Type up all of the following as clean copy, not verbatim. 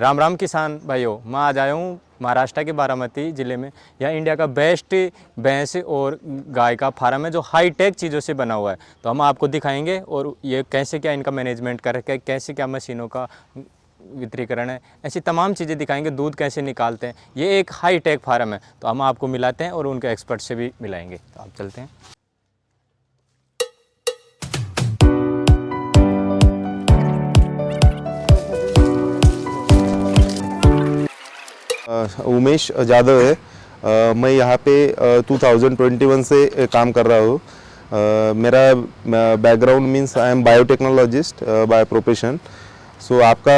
राम राम किसान भाइयों, मैं आज आया हूँ महाराष्ट्र के बारामती ज़िले में। यहाँ इंडिया का बेस्ट भैंस और गाय का फार्म है जो हाई टेक चीज़ों से बना हुआ है। तो हम आपको दिखाएंगे और ये कैसे क्या इनका मैनेजमेंट कर रखा है, कैसे क्या मशीनों का वितरीकरण है, ऐसी तमाम चीज़ें दिखाएंगे। दूध कैसे निकालते हैं, ये एक हाई टेक फार्म है। तो हम आपको मिलाते हैं और उनके एक्सपर्ट से भी मिलाएंगे। तो आप चलते हैं। उमेश जादव है। मैं यहाँ पे 2021 से काम कर रहा हूँ। मेरा background means I am biotechnologist by profession. So आपका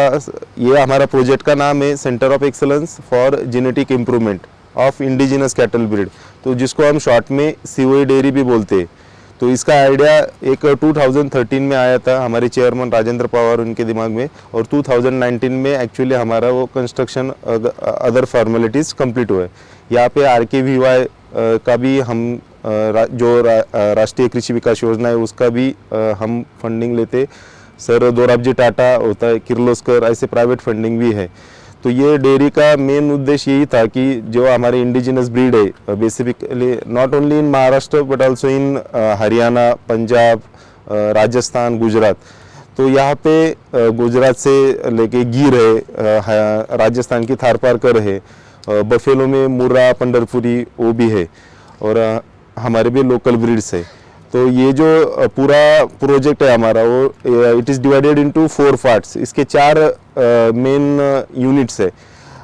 ये हमारा प्रोजेक्ट का नाम है centre of excellence for genetic improvement of indigenous cattle breed, तो जिसको हम शॉर्ट में सीओई डेयरी भी बोलते हैं। तो इसका आइडिया एक 2013 में आया था हमारे चेयरमैन राजेंद्र पवार उनके दिमाग में, और 2019 में एक्चुअली हमारा वो कंस्ट्रक्शन अदर फॉर्मेलिटीज़ कंप्लीट हुए। यहाँ पे RKVY का भी हम जो राष्ट्रीय कृषि विकास योजना है उसका भी हम फंडिंग लेते। सर दोराबजी टाटा होता है, किर्लोस्कर, ऐसे प्राइवेट फंडिंग भी है। तो ये डेयरी का मेन उद्देश्य यही था कि जो हमारे इंडिजिनस ब्रीड है basically not only in Maharashtra but also in Haryana, Punjab, Rajasthan, Gujarat. तो यहाँ पे गुजरात से लेके गिर है, राजस्थान की थारपारकर है, बफेलो में मुर्रा, पंढरपुरी वो भी है, और हमारे भी लोकल ब्रीड्स है। तो ये जो पूरा प्रोजेक्ट है हमारा वो it is divided into 4 parts. इसके 4 मेन यूनिट्स है।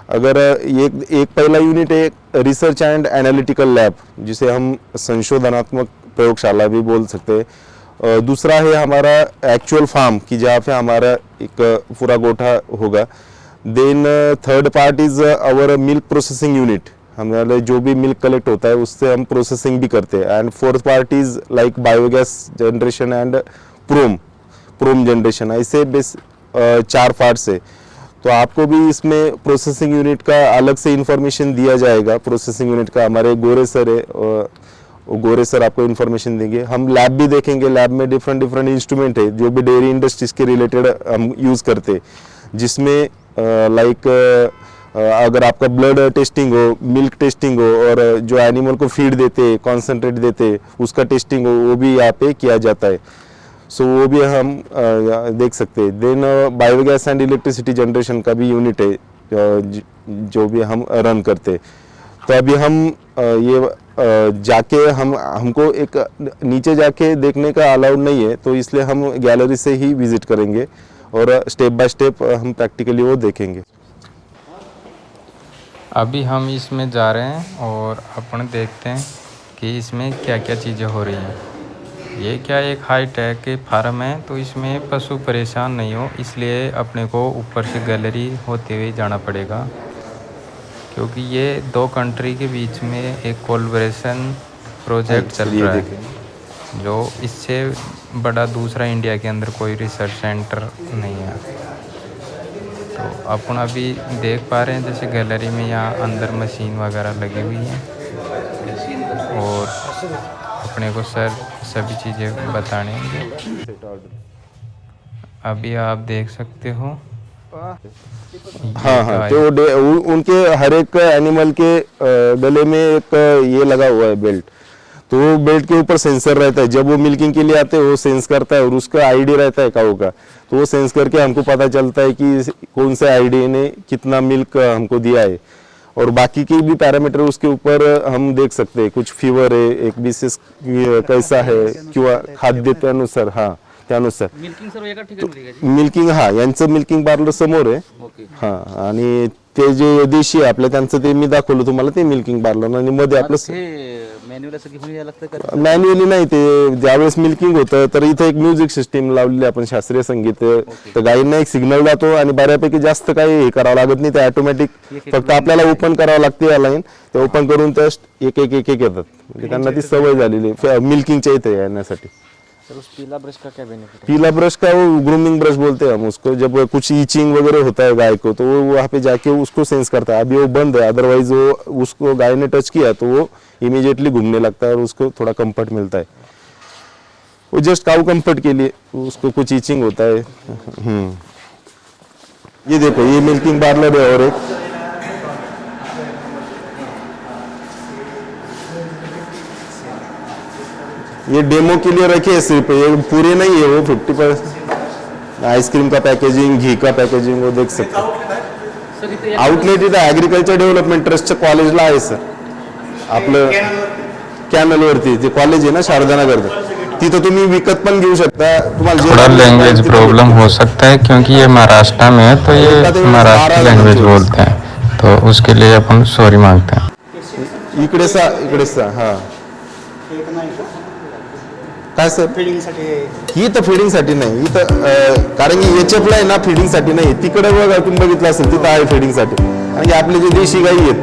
अगर एक पहला यूनिट है रिसर्च एंड एनालिटिकल लैब, जिसे हम संशोधनात्मक प्रयोगशाला भी बोल सकते हैं। दूसरा है हमारा एक्चुअल फार्म की जहाँ पे हमारा एक पूरा गोठा होगा। Then third part is our milk processing unit, हमारे जो भी मिल्क कलेक्ट होता है उससे हम प्रोसेसिंग भी करते हैं। And fourth part is like biogas generation and prom generation. ऐसे बेस 4 पार्ट्स है। तो आपको भी इसमें प्रोसेसिंग यूनिट का अलग से इंफॉर्मेशन दिया जाएगा। प्रोसेसिंग यूनिट का हमारे गोरे सर है, गोरे सर आपको इन्फॉर्मेशन देंगे। हम लैब भी देखेंगे, लैब में डिफरेंट इंस्ट्रूमेंट है जो भी डेयरी इंडस्ट्रीज के रिलेटेड हम यूज़ करते हैं, जिसमें लाइक अगर आपका ब्लड टेस्टिंग हो, मिल्क टेस्टिंग हो, और जो एनिमल को फीड देते, कॉन्सेंट्रेट देते, उसका टेस्टिंग हो, वो भी यहाँ पे किया जाता है। सो वो भी हम देख सकते हैं। Then biogas and electricity generation का भी यूनिट है जो भी हम रन करते। तो अभी हम ये जाके हमको एक नीचे जाके देखने का अलाउड नहीं है, तो इसलिए हम गैलरी से ही विजिट करेंगे और स्टेप बाय स्टेप हम प्रैक्टिकली वो देखेंगे। अभी हम इसमें जा रहे हैं और अपन देखते हैं कि इसमें क्या क्या चीज़ें हो रही हैं। ये क्या एक हाई टेक फार्म है, तो इसमें पशु परेशान नहीं हो, इसलिए अपने को ऊपर से गैलरी होते हुए जाना पड़ेगा, क्योंकि ये 2 कंट्री के बीच में एक कोलैबोरेशन प्रोजेक्ट चल रहा है, जो इससे बड़ा दूसरा इंडिया के अंदर कोई रिसर्च सेंटर नहीं है। तो अपन अभी देख पा रहे हैं जैसे गैलरी में यहाँ अंदर मशीन वगैरह लगी हुई है, और अपने को सर सभी चीज़ें बताएंगे। अभी आप देख सकते हो। हाँ, तो उनके हर एक एनिमल के गले में एक ये लगा हुआ है बेल्ट। तो वो बेल्ट के ऊपर सेंसर रहता है। जब वो मिल्किंग के लिए आते हैं वो सेंस करता है, और उसका आईडी रहता है काऊ का। तो वो सेंस करके हमको पता चलता है कि कौन से आईडी ने कितना मिल्क हमको दिया है, और बाकी के भी पैरामीटर उसके ऊपर हम देख सकते हैं। कुछ फीवर है, एक विशेष कैसा है किंवा खाद्य त्यानुसार, हाँ त्यानुसार मिल्किंग सर्व एका ठिकाणी होते का? मिल्किंग, हा यांचं मिल्किंग पार्लर समोर आहे। हा, आणि ते जे देशी आहे आपल्या त्यांचं ते मी दाखवलं तुम्हाला, ते मिल्किंग पार्लर, आणि मध्ये आपलं मॅन्युअल असं घेऊन यायला लागतं का? मॅन्युअली नाही, ते ज्यावेळेस मिल्किंग होतं तर इथे एक म्युझिक सिस्टीम लावलेली आपण, शास्त्रीय संगीत, तर गायींना एक सिग्नल जातो आणि बऱ्यापैकी जास्त काही हे करावं लागत नाही, ते ऑटोमॅटिक फक्त आपल्याला ओपन करावं लागते या लाईन, ते ओपन करून त्या एक येतात, म्हणजे त्यांना ती सवय झालेली मिल्किंगच्या इथे येण्यासाठी। सर उस पीला ब्रश का क्या बेनिफिट है? पीला ब्रश का वो ग्रूमिंग ब्रश बोलते हैं हम उसको। जब कुछ ईचिंग वगैरह होता है गाय को, तो वो वहाँ पे जाके उसको सेंस करता है। अभी वो बंद है, अदरवाइज वो उसको गाय ने टच किया तो वो इमीडिएटली घूमने लगता है और उसको थोड़ा कंफर्ट मिलता है। वो जस्ट काउ कंफर्ट के लिए, उसको कुछ ईचिंग होता है। ये देखो ये मिल्किंग पार्लर है और एक ये डेमो के लिए रखे हैं सिर्फ, ये पूरे नहीं है, वो 50% आइसक्रीम का पैकेजिंग, घी का पैकेजिंग वो देख सकते हैं. आउटलेट इथं ॲग्रिकल्चर डेव्हलपमेंट ट्रस्टच्या कॉलेजला आहे सर, आपलं कॅनलवरती जे कॉलेज आहे ना शारदानगर, तिथं तुम्ही विकत पण घेऊ शकता. तुम्हाला जे थोड़ा लैंग्वेज प्रॉब्लम हो सकता है क्योंकि ये महाराष्ट्र में है तो ये महाराष्ट्र लैंग्वेज बोलते हैं, तो उसके लिए अपन सॉरी मांगते हैं. इकडे सा हा काय सर ही तर फिडिंगसाठी नाही, इथं कारण की एचएफला आहे ना फिडिंगसाठी नाही, तिकडे बघा तुम्ही बघितलं असेल तिथं आहे फिडिंगसाठी. कारण की आपले जे देशी गाई आहेत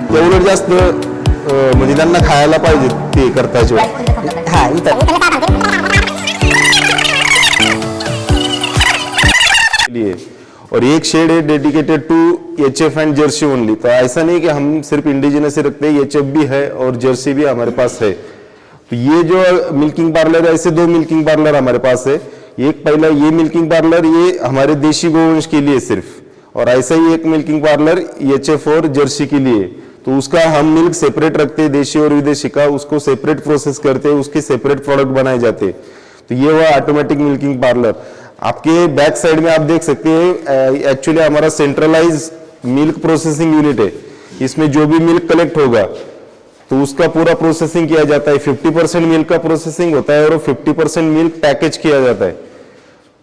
ते उलट जास्त म्हणजे त्यांना खायला पाहिजे ते करताचे. हा इथं और एक शेड है dedicated to HF and Jersey only. तो ऐसा नहीं कि हम सिर्फ इंडिजिनस ही रखते हैं, एचएफ भी है और जर्सी भी हमारे पास है. तो ये जो मिल्किंग पार्लर है, ऐसे 2 मिल्किंग पार्लर हमारे पास है. एक पहला ये मिल्किंग पार्लर ये हमारे देशी गोवंश के लिए सिर्फ, और ऐसा ही एक मिल्किंग पार्लर एचएफ और जर्सी के लिए. तो उसका हम मिल्क सेपरेट रखते हैं, देशी और विदेशी का, उसको सेपरेट प्रोसेस करते हैं, उसके सेपरेट प्रोडक्ट बनाए जाते हैं. तो ये हुआ ऑटोमेटिक मिल्किंग पार्लर. आपके बैक साइड में आप देख सकते हैं एक्चुअली हमारा सेंट्रलाइज मिल्क प्रोसेसिंग यूनिट है. इसमें जो भी मिल्क कलेक्ट होगा तो उसका पूरा प्रोसेसिंग किया जाता है. 50% मिल्क का प्रोसेसिंग होता है और 50% मिल्क पैकेज किया जाता है.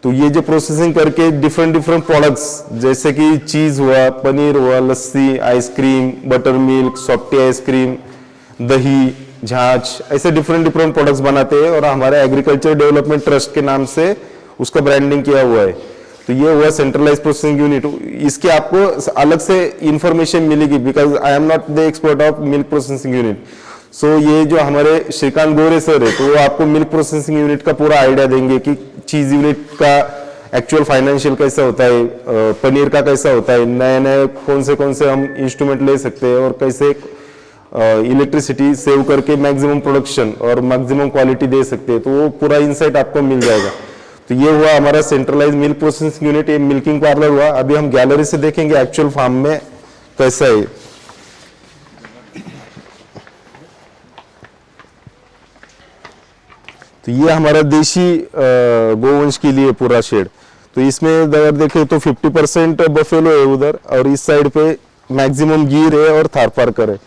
तो ये जो प्रोसेसिंग करके डिफरेंट प्रोडक्ट्स जैसे कि चीज हुआ, पनीर हुआ, lassi, ice cream, buttermilk, softy ice cream, दही, झांच, ऐसे डिफरेंट प्रोडक्ट्स बनाते हैं और हमारे एग्रीकल्चर डेवलपमेंट ट्रस्ट के नाम से उसका ब्रांडिंग किया हुआ है. तो ये हुआ सेंट्रलाइज प्रोसेसिंग यूनिट. इसके आपको अलग से इंफॉर्मेशन मिलेगी because I am not the expert of milk processing unit. So ये जो हमारे श्रीकांत गोरे सर है तो वो आपको मिल्क प्रोसेसिंग यूनिट का पूरा आइडिया देंगे कि चीज यूनिट का एक्चुअल फाइनेंशियल कैसा होता है, पनीर का कैसा होता है, नए नए कौन से हम इंस्ट्रूमेंट ले सकते हैं और कैसे इलेक्ट्रिसिटी सेव करके मैक्सिमम प्रोडक्शन और मैक्सिमम क्वालिटी दे सकते हैं. तो वो पूरा इंसाइट आपको मिल जाएगा. तो ये हुआ हमारा सेंट्रलाइज मिल्क प्रोसेसिंग यूनिट, ये मिल्किंग पार्लर हुआ. अभी हम गैलरी से देखेंगे एक्चुअल फार्म में कैसा है. तो ये हमारा देशी गोवंश के लिए पूरा शेड. तो इसमें अगर देखें तो 50% बफेलो है उधर और इस साइड पे मैक्सिमम गीर है और थारपारकर है.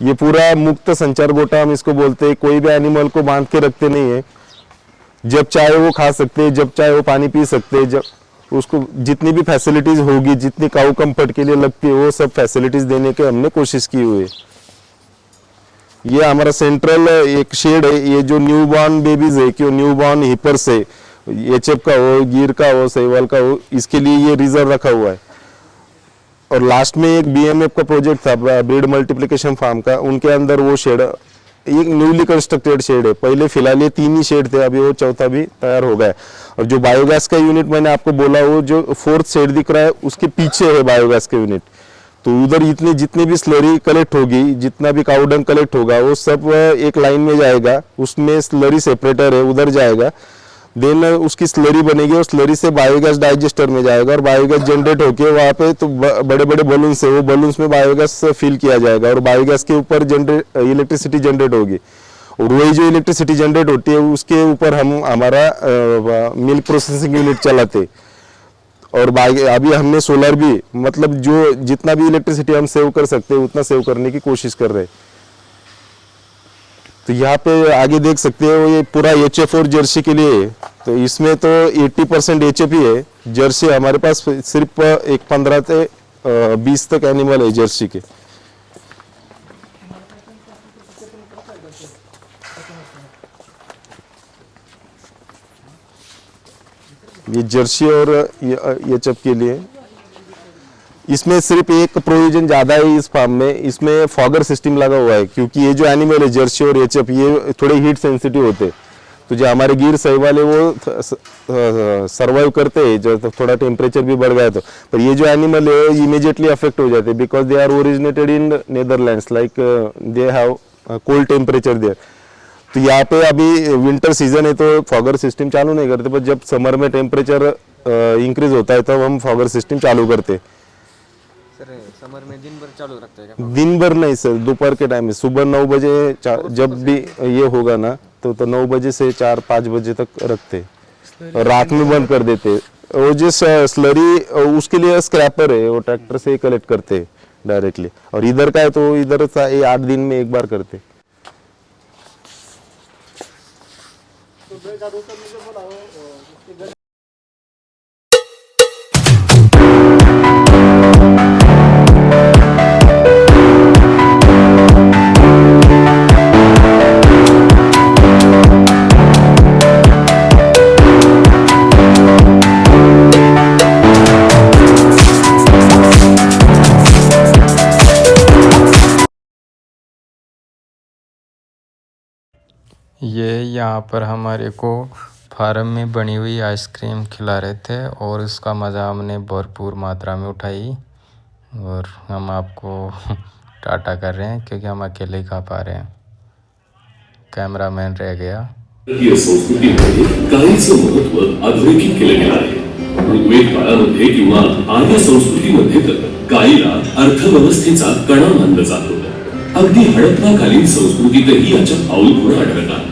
ये पूरा मुक्त संचार गोटा हम इसको बोलते हैं. कोई भी एनिमल को बांध के रखते नहीं है, जब चाहे वो खा सकते हैं, जब चाहे वो पानी पी सकते हैं. जब उसको जितनी भी फैसिलिटीज होगी, जितनी काऊ कंफर्ट के लिए लगती है वो सब फैसिलिटीज देने की हमने कोशिश की हुई है. ये हमारा सेंट्रल एक शेड है. ये जो न्यू बॉर्न बेबीज है कि न्यू बॉर्न हिपर्स है, एचएफ का हो, गिर का हो, सहवाल का हो, इसके लिए ये रिजर्व रखा हुआ है. और लास्ट में एक बीएमएफ का प्रोजेक्ट था ब्रीड मल्टीप्लिकेशन फार्म का, उनके अंदर वो शेड एक न्यूली कंस्ट्रक्टेड शेड है. पहले फिलहाल ये 3 ही शेड थे, अभी वो चौथा भी तैयार हो गया. और जो बायोगैस का यूनिट मैंने आपको बोला वो जो 4th शेड दिख रहा है उसके पीछे है बायोगैस का यूनिट. तो उधर जितनी भी स्लरी कलेक्ट होगी, जितना भी काउडंग कलेक्ट होगा वो सब एक लाइन में जाएगा. उसमें स्लरी सेपरेटर है, उधर जाएगा. देन उसकी स्लरी बनेगी और स्लरी से बायोगैस डाइजेस्टर में जाएगा और बायोगैस जनरेट होके वहाँ पे तो बड़े बड़े बलून्स है, वो बलून्स में बायोगैस फिल किया जाएगा और बायोगैस के ऊपर इलेक्ट्रिसिटी जनरेट होगी. और वही जो इलेक्ट्रिसिटी जनरेट होती है उसके ऊपर हम हमारा मिल्क प्रोसेसिंग यूनिट चलाते. और अभी हमने सोलर भी, मतलब जो जितना भी इलेक्ट्रिसिटी हम सेव कर सकते हैं उतना सेव करने की कोशिश कर रहे हैं. तो यहाँ पे आगे देख सकते हो ये पूरा एचएफ और जर्सी के लिए है. तो इसमें तो 80% एचएफ ही है. जर्सी हमारे पास सिर्फ 15 से 20 तक एनिमल है जर्सी के. ये जर्सी और एचएफ के लिए. इसमें सिर्फ एक प्रोविजन ज्यादा है इस फार्म में, इसमें फॉगर सिस्टम लगा हुआ है क्योंकि ये जो एनिमल है जर्सी और एचएफ ये थोड़े हीट सेंसिटिव होते हैं. तो जो हमारे गिर सहवाल है वो सर्वाइव करते हैं जब थोड़ा टेम्परेचर भी बढ़ गया तो. पर ये जो एनिमल है इमीडिएटली अफेक्ट हो जाते हैं because they are originated in Netherlands, like they have cold temperature there. तो यहाँ पे अभी विंटर सीजन है तो फॉगर सिस्टम चालू नहीं करते, पर जब समर में टेम्परेचर इंक्रीज होता है तब हम फॉगर सिस्टम चालू करते। सर समर में दिन भर चालू रखते हैं क्या? दिन भर नहीं सर, दोपहर के टाइम में सुबह 9 बजे जब भी ये होगा ना तो 9 बजे से 4-5 बजे तक रखते और रात में बंद कर देते। वो जो स्लरी उसके लिए स्क्रैपर है, वो ट्रैक्टर से कलेक्ट करते डायरेक्टली, और इधर का है तो इधर 8 दिन में एक बार करते। ये यहाँ पर हमारे को फार्म में बनी हुई आइसक्रीम खिला रहे थे और उसका मज़ा हमने भरपूर मात्रा में उठाई, और हम आपको टाटा कर रहे हैं क्योंकि हम अकेले ही खा पा रहे हैं, कैमरामैन रह गया। भारतीय संस्कृतीमध्ये गायीचं महत्त्व अधोरेखित केलं गेलं आहे। ऋग्वेद काळामध्ये किंवा आर्य संस्कृतीमध्ये तर गायीला अर्थव्यवस्थेचा कणा मानलं जात होतं। अगदी हडप्पाकालीन संस्कृतीतही याच्या पाऊलखुणा आढळतात।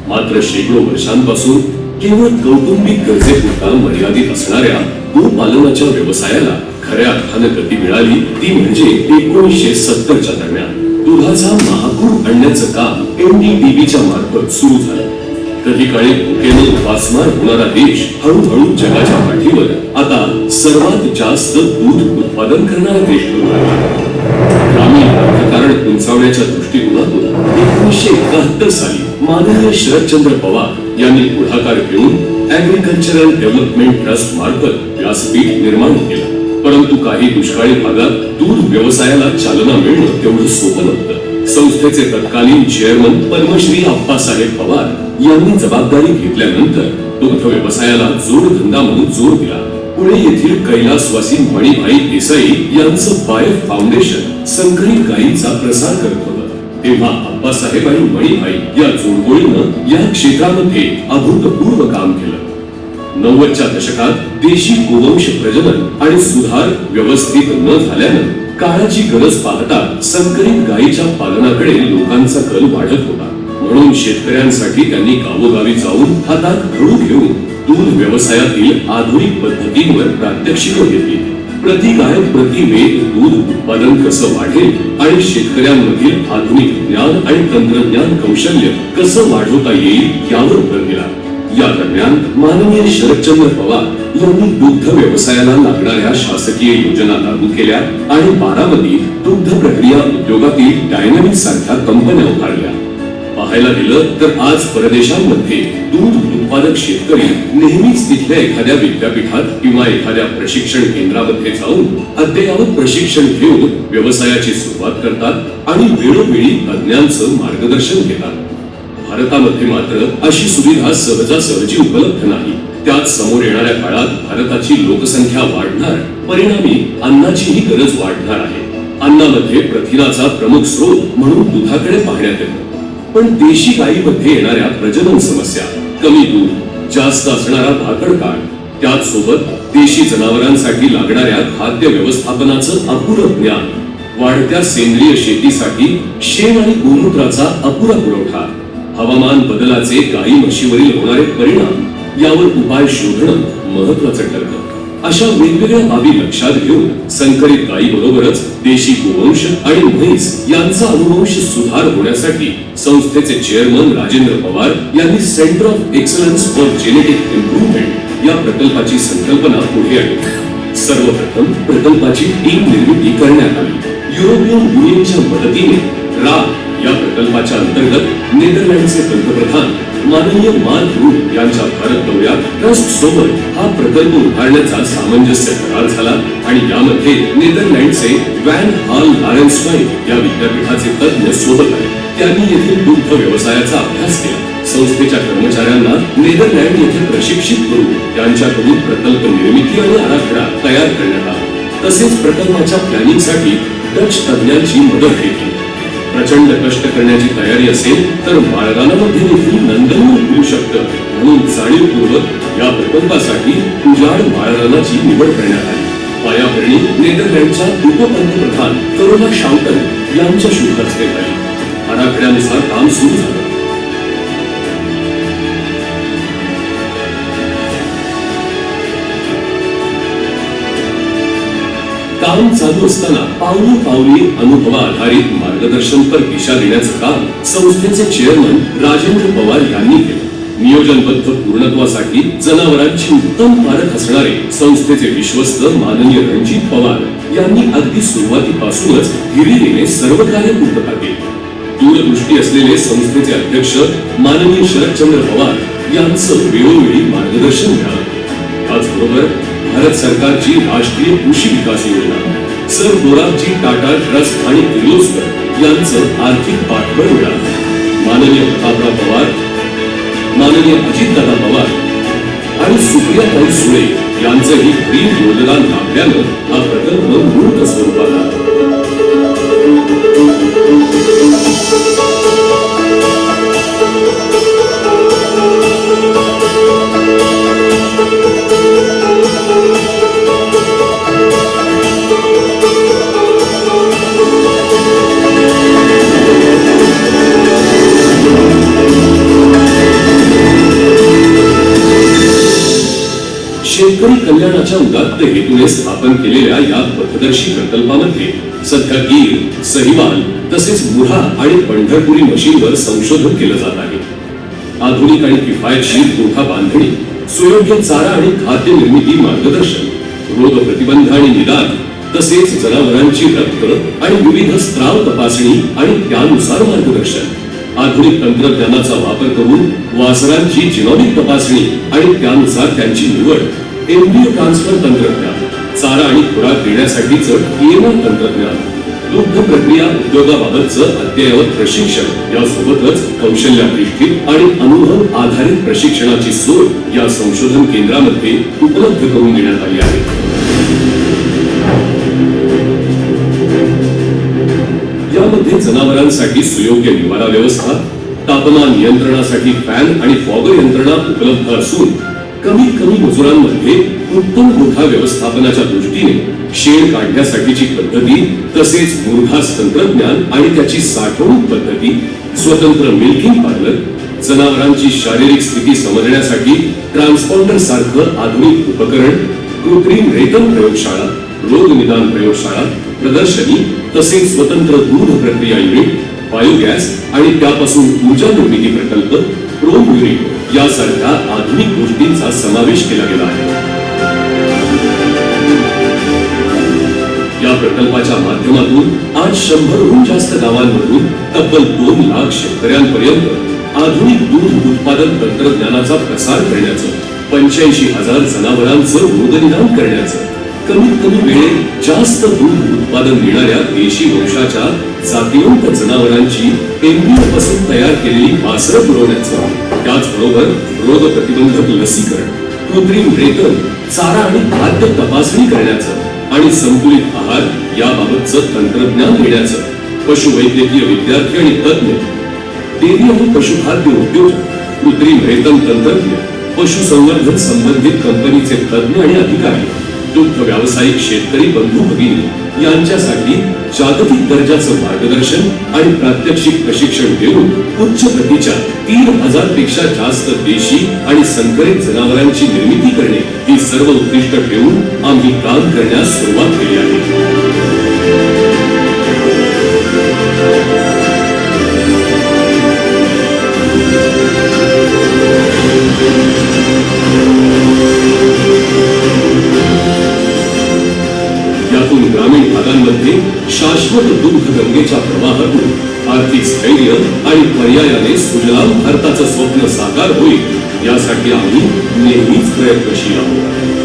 मात्र शेकडो वर्षांपासून केवळ कौटुंबिक गरजेपुरता मर्यादित असणाऱ्या गोपालनाच्या व्यवसायाला खऱ्या अर्थाने गती मिळाली ती म्हणजे 1970च्या दरम्यान दुधाचा महापूर आणण्याचं काम NDDBच्या मार्फत सुरू झालं। कधी काळी भुकेने उपासमार होणारा देश हळूहळू जगाच्या पाठीवर आता सर्वात जास्त दूध उत्पादन करणारा देश बनू लागला। ग्रामीण अर्थकारण उंचावण्याच्या दृष्टिकोनातून 1971 साली माननीय शरदचंद्र पवार यांनी पुढाकार घेऊन ऍग्रिकल्चरल डेव्हलपमेंट ट्रस्ट मार्फत व्यासपीठ निर्माण केलं। परंतु काही दुष्काळी भागात दूध व्यवसायाला चालना मिळणं तेवढं सोपं नव्हतं। संस्थेचे तत्कालीन चेअरमन पद्मश्री आप्पासाहेब पवार यांनी जबाबदारी घेतल्यानंतर दुग्ध व्यवसायाला जोडधंदा म्हणून जोर दिला। पुणे येथील कैलासवासी मणिभाई देसाई यांचं बायर फाउंडेशन संकरित गायींचा प्रसार करत होतं। तेव्हा आप्पासाहेब आणि मणिभाई या जोडगोळीनं या क्षेत्रामध्ये अभूतपूर्व काम केलं। 90च्या दशकात देशी गोवंश प्रजनन आणि सुधार व्यवस्थित न झाल्यानं काळाची गरज पाहता संकरित गायीच्या पालनाकडे लोकांचा कल वाढत होता। म्हणून शेतकऱ्यांसाठी त्यांनी गावोगावी जाऊन हातात खडू घेऊन दूध व्यवसायातील आधुनिक पद्धतींवर प्रात्यक्षिकं घेतली। प्रति गाय प्रति वेद दूध उत्पादन कसं वाढेल आणि शेतकऱ्यांमधील आधुनिक ज्ञान आणि तंत्रज्ञान कौशल्य कसं वाढवता येईल यावर भर दिला। या दरम्यान माननीय शरदचंद्र पवार यांनी दुग्ध व्यवसायाला लागणाऱ्या शासकीय योजना लागू केल्या आणि बारामती दुग्ध प्रक्रिया उद्योगातील डायनामिक सारख्या कंपन्या उभारल्या। पाहायला गेलं तर आज परदेशांमध्ये दूध उत्पादक शेतकरी नेहमीच तिथल्या एखाद्या विद्यापीठात किंवा एखाद्या प्रशिक्षण केंद्रामध्ये जाऊन अद्ययावत प्रशिक्षण घेऊन व्यवसायाची सुरुवात करतात आणि वेळोवेळी तज्ञांचं मार्गदर्शन घेतात। भारतामध्ये मात्र अशी सुविधा सहजासहजी उपलब्ध नाही। त्यात समोर येणाऱ्या काळात भारताची लोकसंख्या वाढणार, परिणामी अन्नाचीही गरज वाढणार आहे। अन्नामध्ये प्रथिनाचा प्रमुख स्रोत म्हणून दुधाकडे पाहण्यात येतं, पण देशी गायीमध्ये येणाऱ्या प्रजनन समस्या, कमी दूध, जास्त असणारा भाकड काळ, त्याच सोबत देशी जनावरांसाठी लागणाऱ्या खाद्य व्यवस्थापनाचं अपुरं ज्ञान, वाढत्या सेंद्रिय शेतीसाठी शेण आणि गोमूत्राचा अपुरा पुरवठा, हवामान बदलाचे गायी म्हशीवरील होणारे परिणाम यावर उपाय शोधणं महत्वाचं ठरतं। अशा वेगवेगळ्या बाबी लक्षात घेऊन संकरित गायी बरोबरच देशी गोवंश आणि म्हैस यांचा अनुवंश सुधार होण्यासाठी संस्थेचे चेअरमन राजेंद्र पवार यांनी centre of excellence for genetic improvement या प्रकल्पाची संकल्पना पुढे आणली। सर्वप्रथम प्रकल्पाची टीम निर्मिती करण्यात आली। युरोपियन युनियनच्या मदतीने या प्रकल्पाच्या अंतर्गत नेदरलँडचे पंतप्रधान माननीय मार्क रूट यांच्या भारत दौऱ्यात ट्रस्ट सोबत हा प्रकल्प उभारण्याचा सामंजस्य करार झाला आणि यामध्ये नेदरलँडचे व्हॅन हाल लारेन्सवाईन या विद्यापीठाचे तज्ञ सोबत आले। त्यांनी येथील दुग्ध व्यवसायाचा अभ्यास केला। संस्थेच्या कर्मचाऱ्यांना नेदरलँड येथे प्रशिक्षित करून त्यांच्याकडून प्रकल्प निर्मिती आणि आराखडा तयार करण्यात आला। तसेच प्रकल्पाच्या प्लॅनिंगसाठी डच तज्ञांची मदत घेतली। प्रचंड कष्ट करण्याची तयारी असेल तर बाळगानामध्ये देखील नंदनवन होऊ शकतं, म्हणून जाणीवपूर्वक या प्रकल्पासाठी उजाड बाळगानाची निवड करण्यात आली. पायाभरणी नेदरलँडच्या उपपंतप्रधान करोला शाउटन यांच्या शुभ हस्ते झाली. आराखड्यानुसार काम सुरू झालं. काम चालू असताना पावली पावली अनुभवाधारित मार्गदर्शनपर दिशा देण्याचं काम संस्थेचे चेअरमन राजेंद्र पवार यांनी केलं. नियोजनबद्ध पूर्णत्वासाठी जनावरांची उत्तम पारख असणारे संस्थेचे विश्वस्त माननीय रणजित पवार यांनी अगदी सुरुवातीपासूनच हिरिरीने सर्व कार्य पूर्तता केली. दूरदृष्टी असलेले संस्थेचे अध्यक्ष माननीय शरदचंद्र पवार यांचं वेळोवेळी मार्गदर्शन मिळालं. त्याचबरोबर भारत सरकारची राष्ट्रीय कृषी विकास योजना, सर मोरारजी टाटा ट्रस्ट आणि किर्लोस्कर यांचं आर्थिक पाठबळ मिळालं. माननीय प्रतापराव पवार, माननीय अजितदादा पवार आणि सुप्रियाताई सुळे यांचंही भरीव योगदान लाभल्यानं हा प्रकल्प मूर्त स्वरूपात आला. शेतकरी कल्याणाच्या उदात्त हेतूने स्थापन केलेल्या या पथदर्शी प्रकल्पामध्ये सध्या गीर, सहिवाल तसेच मुऱ्हा आणि पंढरपुरी म्हशींवर संशोधन केलं जात आहे. आधुनिक आणि किफायतशीर गोठा बांधणी, सुयोग्य चारा आणि खाद्य निर्मिती मार्गदर्शन, रोग प्रतिबंध आणि निदान तसेच जनावरांची रक्त आणि विविध स्त्राव तपासणी आणि त्यानुसार मार्गदर्शन, आधुनिक तंत्रज्ञानाचा वापर करून वासरांची जिनोमिक तपासणी आणि त्यानुसार त्यांची निवड, एम्ब्रियो ट्रान्सफर तंत्रज्ञान, चारा आणि खुराक देण्यासाठीचं केएमआर तंत्रज्ञान, दुग्ध प्रक्रिया उद्योगाबाबतचं अद्ययावत प्रशिक्षण यासोबतच कौशल्याधिष्ठित आणि अनुभव आधारित प्रशिक्षणाची सोय या संशोधन केंद्रामध्ये उपलब्ध करून देण्यात आली आहे. यामध्ये जनावरांसाठी सुयोग्य निवारा व्यवस्था, तापमान नियंत्रणासाठी फॅन आणि फॉगर यंत्रणा उपलब्ध असून कमीत कमी मजुरांमध्ये उत्तम गोठा व्यवस्थापनाच्या दृष्टीने शेण काढण्यासाठीची पद्धती तसेच मुरघास तंत्रज्ञान आणि त्याची साठवणूक पद्धती, स्वतंत्र मिल्किंग पार्लर, जनावरांची शारीरिक स्थिती समजण्यासाठी ट्रान्सपॉन्डर सारखं आधुनिक उपकरण, कृत्रिम रेतन प्रयोगशाळा, रोग निदान प्रयोगशाळा, प्रदर्शनी तसेच स्वतंत्र दूध प्रक्रिया युनिट, बायोगॅस आणि त्यापासून ऊर्जा निर्मिती प्रकल्प, प्रोम युनिट यासारख्या आधुनिक गोष्टींचा समावेश केला गेला आहे. या प्रकल्पाच्या माध्यमातून आज 100हून जास्त गावांमधून तब्बल 2 लाख शेतकऱ्यांपर्यंत आधुनिक दूध उत्पादन तंत्रज्ञानाचा प्रसार करण्याचं, 85,000 जनावरांचं रोगनिदान करण्याचं, कमीत कमी वेळेत जास्त दूध उत्पादन देणाऱ्या देशी वंशाच्या जातिवंत जनावरांची एम्ब्रियोपासून तयार केलेली वासरं पुरवण्याचं, त्याचबरोबर रोग प्रतिबंधक लसीकरण, कृत्रिम रेतन, चारा आणि खाद्य तपासणी करण्याचं आणि संतुलित आहार याबाबतचं तंत्रज्ञान देण्याचं, पशुवैद्यकीय विद्यार्थी आणि तज्ञ, डेअरी आणि पशुखाद्य उद्योजक, कृत्रिम रेतन तंत्रज्ञ, पशुसंवर्धन संबंधित कंपनीचे तज्ञ आणि अधिकारी, दुग्ध व्यावसायिक शेतकरी बंधू भगिनी यांच्यासाठी जागतिक दर्जाचं मार्गदर्शन आणि प्रात्यक्षिक प्रशिक्षण देऊन उच्च प्रतीच्या 3,000 पेक्षा जास्त देशी आणि संकरित जनावरांची निर्मिती करणे ही सर्व उद्दिष्ट ठेवून आम्ही काम करण्यास सुरुवात केली आहे. यातून ग्रामीण भागांमध्ये शाश्वत दुग्ध गंगेच्या प्रवाहातून आर्थिक स्थैर्य आणि पर्यायाने सुजलाम भारताचं स्वप्न साकार होईल यासाठी आम्ही नेहमीच प्रयत्नशील आहोत.